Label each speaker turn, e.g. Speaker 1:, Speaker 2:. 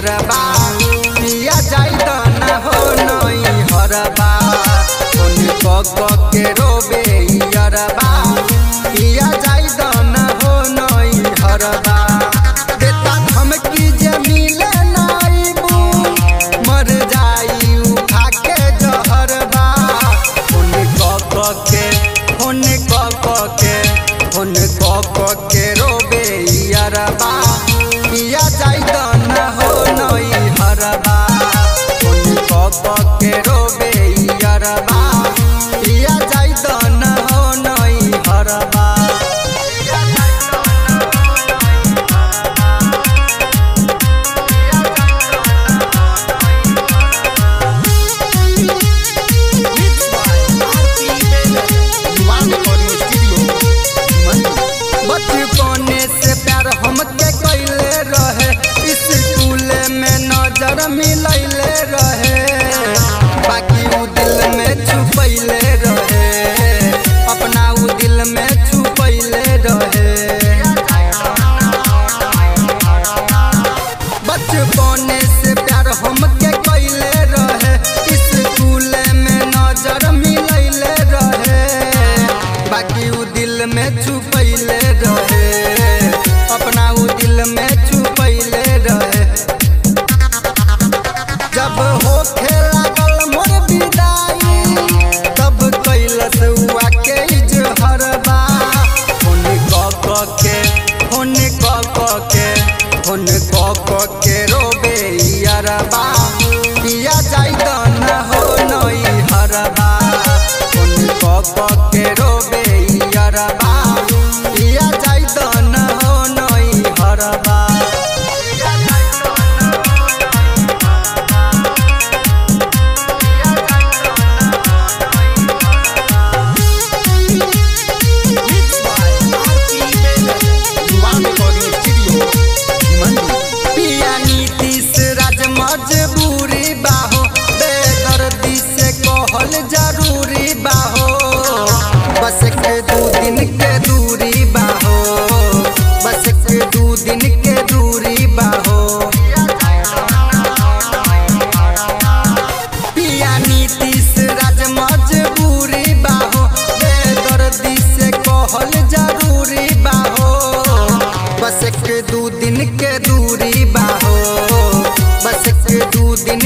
Speaker 1: यरबा पिया जाई दाना हो नई हरबा फोन क के रोबे यरबा पिया जाई दाना हो नई हरबा देता धमकी जे मिले नाइबू मर जाई उठा के जहरबा फोन क के रोबे यरबा पिया जाई दाना हो नई हरबा फोन क के रोबे यरबा पिया जाई दाना हो नई हरबा। बचपने से प्यार हमके कैले रहे स्कूल में नजर मिलैले रहे बाकी उ दिल में छुपैले रहे अपना उ दिल में छुपैले रहे। बचपने से प्यार हमके कैले रहे स्कूल में नजर मिलैले रहे बाकी उ दिल में छुपैले रहे अपना उ दिल में छुपैले रहे। जब होखे लागल मोर विदाई तब कैलस हुआ के इजहरबा फोन क के रोबे यरबा पिया जाई दाना हो नई हरबा फोन क के रोबे यरबा पिया जाई दाना हो नई हरबा। पिया नीतीश राज मजबूरी बाहो बेदर्दी से कहल जरूरी बाहो बस के 2 दिन के दूरी बाहो बस के 2 दिन के दूरी बाहो। पिया नीतीश राज मजबूरी बाहो बेदर्दी से कहल जरूरी बाहो बस के 2 दिन के दूरी बाहो बस के 2 दिन